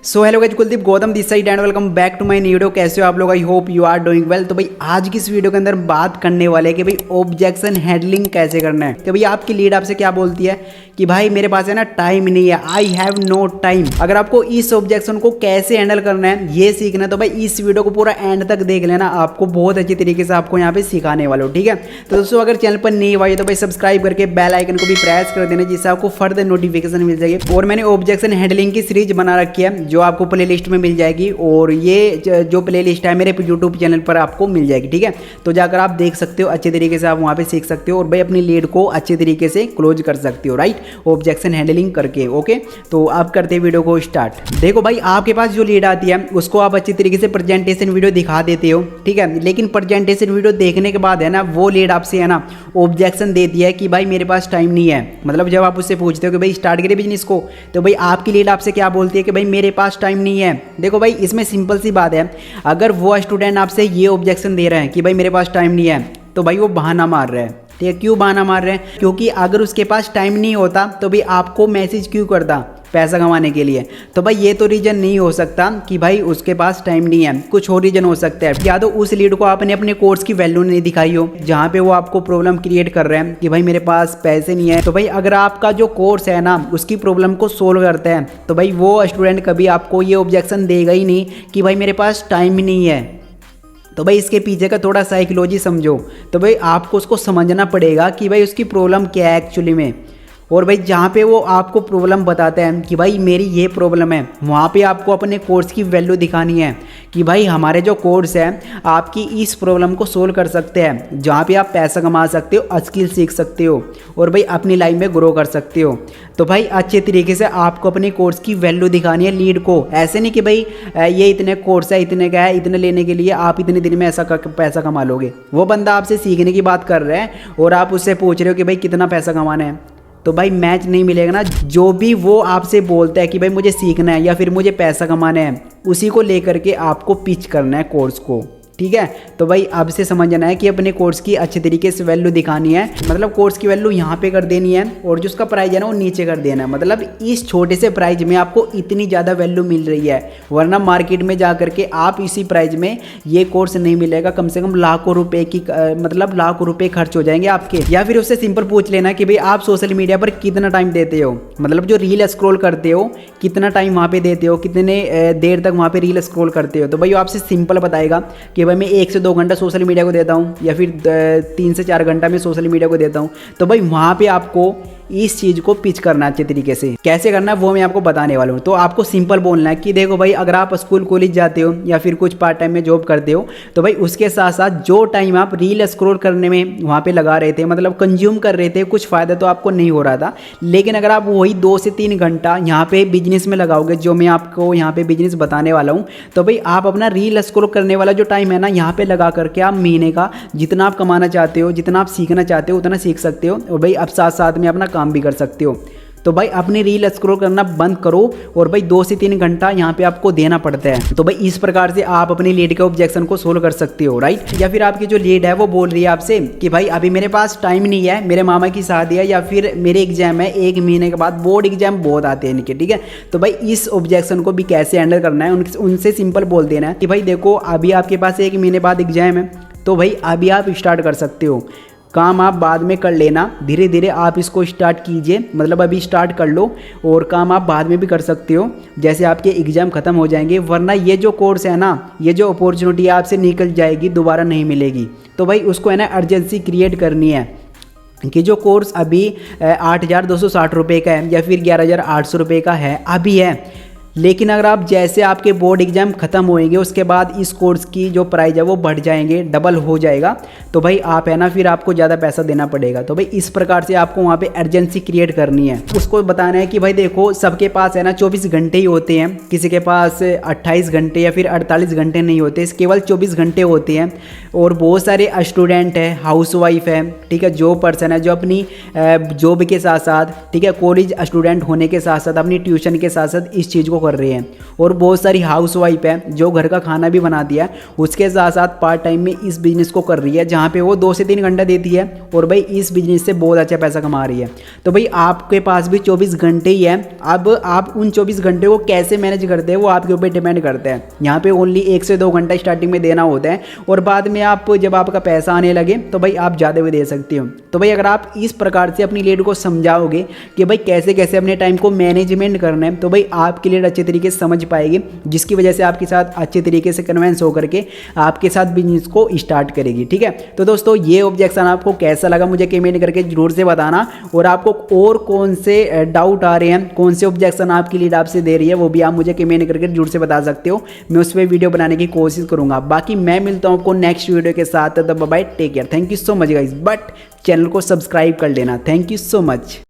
So hello guys, Kuldeep Gautam this side and welcome back to my new video. कैसे हो आप लोग? I hope you are doing well. तो भाई आज की इस वीडियो के अंदर बात करने वाले हैं कि भाई ऑब्जेक्शन हैंडलिंग कैसे करना है। तो भाई आपकी लीड आपसे क्या बोलती है कि भाई मेरे पास है ना टाइम नहीं है, आई हैव नो टाइम। अगर आपको इस ऑब्जेक्शन को कैसे हैंडल करना है ये सीखना है तो भाई इस वीडियो को पूरा एंड तक देख लेना, आपको बहुत अच्छी तरीके से आपको यहाँ पे सिखाने वाला हूँ, ठीक है। तो दोस्तों अगर चैनल पर नहीं हुआ है तो भाई सब्सक्राइब करके बेल आइकन को भी प्रेस कर देना जिससे आपको फर्दर नोटिफिकेशन मिल जाएगी। और मैंने ऑब्जेक्शन हैंडलिंग की सीरीज बना रखी है जो आपको प्ले लिस्ट में मिल जाएगी, और ये जो प्ले लिस्ट है मेरे यूट्यूब चैनल पर आपको मिल जाएगी, ठीक है। तो जाकर आप देख सकते हो, अच्छे तरीके से आप वहाँ पे सीख सकते हो और भाई अपनी लीड को अच्छे तरीके से क्लोज कर सकते हो, राइट, ऑब्जेक्शन हैंडलिंग करके। ओके, तो आप करते हैं वीडियो को स्टार्ट। देखो भाई आपके पास जो लीड आती है उसको आप अच्छी तरीके से प्रेजेंटेशन वीडियो दिखा देते हो, ठीक है। लेकिन प्रेजेंटेशन वीडियो देखने के बाद है ना वो लीड आपसे है ना ऑब्जेक्शन देती है कि भाई मेरे पास टाइम नहीं है। मतलब जब आप उससे पूछते हो कि भाई स्टार्ट करें बिजनेस को, तो भाई आपकी लीड आपसे क्या बोलती है कि भाई मेरे पास टाइम नहीं है। देखो भाई इसमें सिंपल सी बात है, अगर वो स्टूडेंट आपसे ये ऑब्जेक्शन दे रहे हैं कि भाई मेरे पास टाइम नहीं है, तो भाई वो बहाना मार रहे हैं, ठीक है। क्यों बहाना मार रहे हैं? क्योंकि अगर उसके पास टाइम नहीं होता तो भाई आपको मैसेज क्यों करता पैसा कमाने के लिए। तो भाई ये तो रीजन नहीं हो सकता कि भाई उसके पास टाइम नहीं है, कुछ और रीजन हो सकता है। या तो उस लीड को आपने अपने कोर्स की वैल्यू नहीं दिखाई हो जहाँ पे वो आपको प्रॉब्लम क्रिएट कर रहे हैं कि भाई मेरे पास पैसे नहीं है। तो भाई अगर आपका जो कोर्स है ना उसकी प्रॉब्लम को सोल्व करते हैं तो भाई वो स्टूडेंट कभी आपको ये ऑब्जेक्शन देगा ही नहीं कि भाई मेरे पास टाइम ही नहीं है। तो भाई इसके पीछे का थोड़ा साइकोलॉजी समझो। तो भाई आपको उसको समझना पड़ेगा कि भाई उसकी प्रॉब्लम क्या है एक्चुअली में। और भाई जहाँ पे वो आपको प्रॉब्लम बताते हैं कि भाई मेरी ये प्रॉब्लम है, वहाँ पे आपको अपने कोर्स की वैल्यू दिखानी है कि भाई हमारे जो कोर्स है आपकी इस प्रॉब्लम को सोल्व कर सकते हैं, जहाँ पे आप पैसा कमा सकते हो, स्किल सीख सकते हो और भाई अपनी लाइफ में ग्रो कर सकते हो। तो भाई अच्छे तरीके से आपको अपने कोर्स की वैल्यू दिखानी है लीड को। ऐसे नहीं कि भाई ये इतने कोर्स है, इतने का है, इतने लेने के लिए आप इतने दिन में ऐसा पैसा कमा लोगे। वो बंदा आपसे सीखने की बात कर रहा है और आप उससे पूछ रहे हो कि भाई कितना पैसा कमाना है, तो भाई मैच नहीं मिलेगा ना। जो भी वो आपसे बोलता है कि भाई मुझे सीखना है या फिर मुझे पैसा कमाना है, उसी को लेकर के आपको पिच करना है कोर्स को, ठीक है। तो भाई अब से समझना है कि अपने कोर्स की अच्छे तरीके से वैल्यू दिखानी है। मतलब कोर्स की वैल्यू यहाँ पे कर देनी है और जो उसका प्राइस है ना वो नीचे कर देना है। मतलब इस छोटे से प्राइस में आपको इतनी ज़्यादा वैल्यू मिल रही है, वरना मार्केट में जा करके आप इसी प्राइस में ये कोर्स नहीं मिलेगा। कम से कम लाखों रुपए की मतलब लाखों रुपए खर्च हो जाएंगे आपके। या फिर उससे सिंपल पूछ लेना कि भाई आप सोशल मीडिया पर कितना टाइम देते हो, मतलब जो रील स्क्रॉल करते हो कितना टाइम वहाँ पे देते हो, कितने देर तक वहाँ पे रील स्क्रॉल करते हो। तो भाई वो आपसे सिंपल बताएगा कि मैं 1 से 2 घंटा सोशल मीडिया को देता हूँ या फिर 3 से 4 घंटा मैं सोशल मीडिया को देता हूँ। तो भाई वहाँ पे आपको इस चीज़ को पिच करना अच्छे तरीके से। कैसे करना है वो मैं आपको बताने वाला हूँ। तो आपको सिंपल बोलना है कि देखो भाई अगर आप स्कूल कॉलेज जाते हो या फिर कुछ पार्ट टाइम में जॉब करते हो, तो भाई उसके साथ साथ जो टाइम आप रील स्क्रॉल करने में वहाँ पे लगा रहे थे, मतलब कंज्यूम कर रहे थे, कुछ फ़ायदा तो आपको नहीं हो रहा था। लेकिन अगर आप वही 2 से 3 घंटा यहाँ पे बिजनेस में लगाओगे, जो मैं आपको यहाँ पे बिजनेस बताने वाला हूँ, तो भाई आप अपना रील स्क्रॉल करने वाला जो टाइम है ना यहाँ पे लगा करके आप महीने का जितना आप कमाना चाहते हो, जितना आप सीखना चाहते हो उतना सीख सकते हो और भाई अब साथ साथ में अपना काम भी कर सकते हो। तो भाई अपनी रील स्क्रॉल करना बंद करो और भाई 2 से 3 घंटा यहाँ पे आपको देना पड़ता है। तो भाई इस प्रकार से आप अपनी लीड के ऑब्जेक्शन को सोल्व कर सकते हो, राइट। या फिर आपकी जो लीड है वो बोल रही है आपसे कि भाई अभी मेरे पास टाइम नहीं है, मेरे मामा की शादी है या फिर मेरे एग्जाम है, 1 महीने के बाद बोर्ड एग्जाम बहुत आते हैं इनके, ठीक है। तो भाई इस ऑब्जेक्शन को भी कैसे हैंडल करना है, उनसे सिंपल बोल देना है कि भाई देखो अभी आपके पास 1 महीने बाद एग्जाम है, तो भाई अभी आप स्टार्ट कर सकते हो, काम आप बाद में कर लेना, धीरे धीरे आप इसको स्टार्ट कीजिए। मतलब अभी स्टार्ट कर लो और काम आप बाद में भी कर सकते हो जैसे आपके एग्ज़ाम ख़त्म हो जाएंगे, वरना ये जो कोर्स है ना, ये जो अपॉर्चुनिटी आपसे निकल जाएगी, दोबारा नहीं मिलेगी। तो भाई उसको है ना अर्जेंसी क्रिएट करनी है कि जो कोर्स अभी 8,260 रुपये का है या फिर 11,800 रुपये का है अभी है, लेकिन अगर आप जैसे आपके बोर्ड एग्जाम ख़त्म होएंगे उसके बाद इस कोर्स की जो प्राइस है वो बढ़ जाएंगे, डबल हो जाएगा। तो भाई आप है ना फिर आपको ज़्यादा पैसा देना पड़ेगा। तो भाई इस प्रकार से आपको वहाँ पे अर्जेंसी क्रिएट करनी है। उसको बताना है कि भाई देखो सबके पास है ना 24 घंटे ही होते हैं, किसी के पास 28 घंटे या फिर 48 घंटे नहीं होते, केवल 24 घंटे होते हैं। और बहुत सारे स्टूडेंट है, हाउसवाइफ है, ठीक है, जो पर्सन है जो अपनी जॉब के साथ साथ, ठीक है, कॉलेज स्टूडेंट होने के साथ साथ अपनी ट्यूशन के साथ साथ इस चीज़ को कर रहे हैं, और बहुत सारी हाउस वाइफ है जो घर का खाना भी बनाती है, उसके साथ साथ पार्ट टाइम में इस बिज़नेस को कर रही है, जहाँ पे वो 2 से 3 घंटा देती है और भाई इस बिज़नेस से बहुत अच्छा पैसा कमा रही है। तो भाई आपके पास भी 24 घंटे ही है। अब आप उन 24 घंटे को कैसे मैनेज करते हैं वो आपके ऊपर डिपेंड करता है। यहाँ पे ओनली 1 से 2 घंटा स्टार्टिंग में देना होता है, और बाद में आप जब आपका पैसा आने लगे तो भाई आप ज़्यादा भी दे सकते हो। तो भाई अगर आप इस प्रकार से अपनी लीड को समझाओगे कि भाई कैसे कैसे अपने टाइम को मैनेजमेंट करना है, तो भाई आपकी लीड अच्छे तरीके से समझ पाएगी, जिसकी वजह से आपके साथ अच्छे तरीके से कन्वेंस होकर के आपके साथ बिजनेस को स्टार्ट करेगी। ठीक है, तो दोस्तों ये ऑब्जेक्शन आपको कैसा लगा मुझे कमेंट करके जरूर से बताना, और आपको और कौन से डाउट आ रहे हैं, कौन से ऑब्जेक्शन आपकी लीड आपसे दे रही है, वो भी आप मुझे कमेंट करके जरूर से बता सकते हो। मैं उस पर वीडियो बनाने की कोशिश करूंगा। बाकी मैं मिलता हूं आपको नेक्स्ट वीडियो के साथ। तब bye, take care, thank you so much guys. But channel को सब्सक्राइब कर लेना। थैंक यू सो मच।